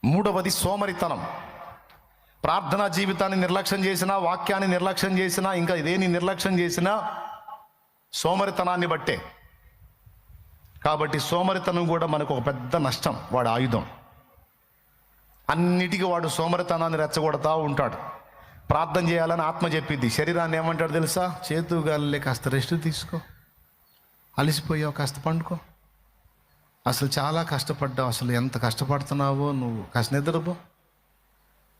మూడవది సోమరితనం. ప్రార్థనా జీవితాన్ని నిర్లక్ష్యం చేసినా, వాక్యాన్ని నిర్లక్ష్యం చేసినా, ఇంకా ఇదేని నిర్లక్ష్యం చేసినా సోమరితనాన్ని బట్టే. కాబట్టి సోమరితనం కూడా మనకు ఒక పెద్ద నష్టం. వాడు ఆయుధం. అన్నిటికీ వాడు సోమరితనాన్ని రెచ్చగొడతా ఉంటాడు. ప్రార్థన చేయాలని ఆత్మ చెప్పిద్ది, శరీరాన్ని ఏమంటాడు తెలుసా? చేతుగాలిలే కాస్త రెస్ట్ తీసుకో, అలసిపోయావు, కాస్త పండుకో, అసలు చాలా కష్టపడ్డావు, అసలు ఎంత కష్టపడుతున్నావో నువ్వు, కాస్త నిద్రపో,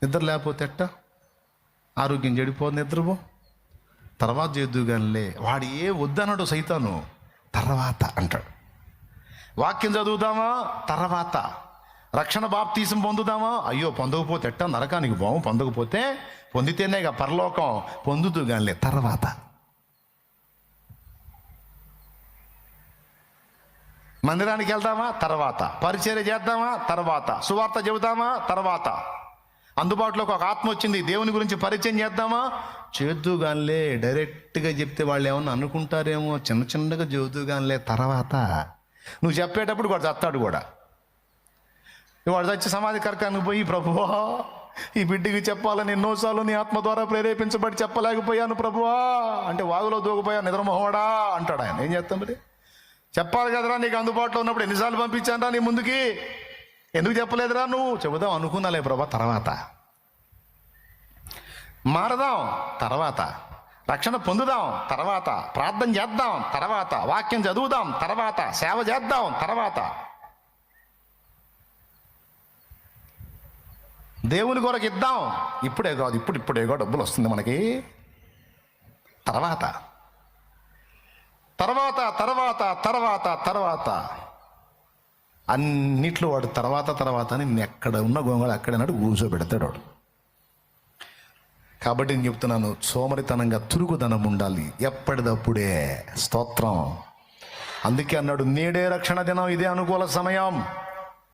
నిద్ర లేకపోతే ఎట్టా, ఆరోగ్యం చెడిపోదు, నిద్రపో, తర్వాత చేద్దుగానిలే. వాడు ఏ వద్దన్నాడు సైతాను, తర్వాత అంటాడు. వాక్యం చదువుదామా, తర్వాత. రక్షణ బాప్తీసం పొందుదామా, అయ్యో పొందకపోతే ఎట్టా, నరకానికి పోము, పొందకపోతే పొందితేనేగా పరలోకం, పొందుతూ గానిలే, తర్వాత. మందిరానికి వెళ్దామా, తర్వాత. పరిచర్య చేద్దామా, తర్వాత. సువార్త చెబుదామా, తర్వాత. అందుబాటులోకి ఒక ఆత్మ వచ్చింది, దేవుని గురించి పరిచయం చేద్దామా, చేద్దుగానిలే. డైరెక్ట్గా చెప్తే వాళ్ళు ఏమన్నా అనుకుంటారేమో, చిన్న చిన్నగా చెబుతూగానిలే, తర్వాత. నువ్వు చెప్పేటప్పుడు వాడు చస్తాడు కూడా. వాడు చచ్చి సమాధి కర్కానికి పోయి, ప్రభువా ఈ బిడ్డకి చెప్పాలని ఎన్నోసార్లు నీ ఆత్మ ద్వారా ప్రేరేపించబడి చెప్పలేకపోయాను ప్రభువా అంటే, వాగులో దూకపోయా నిద్రమోహోడా అంటాడు ఆయన. ఏం చేస్తాం మరి? చెప్పాలి కదరా, నీకు అందుబాటులో ఉన్నప్పుడు ఎన్నిసార్లు పంపించానరా నీ ముందుకి, ఎందుకు చెప్పలేదురా? నువ్వు చెబుదాం అనుకున్నాలే ప్రభా, తర్వాత. మారదాం, తర్వాత. రక్షణ పొందుదాం, తర్వాత. ప్రార్థన చేద్దాం, తర్వాత. వాక్యం చదువుదాం, తర్వాత. సేవ చేద్దాం, తర్వాత. దేవుని కొరకు ఇద్దాం, ఇప్పుడే కాదు, ఇప్పుడే డబ్బులు వస్తుంది మనకి, తర్వాత. తర్వాత తర్వాత తర్వాత తర్వాత అన్నిట్లో వాడు తర్వాత అని ఎక్కడ ఉన్న గోంగళ అక్కడే నాడు కూర్చోబెడతాడు వాడు. కాబట్టి నేను చెప్తున్నాను, సోమరితనంగా తిరుగుదనం ఉండాలి ఎప్పటిదప్పుడే. స్తోత్రం. అందుకే అన్నాడు, నేడే రక్షణ దినం, ఇదే అనుకూల సమయం.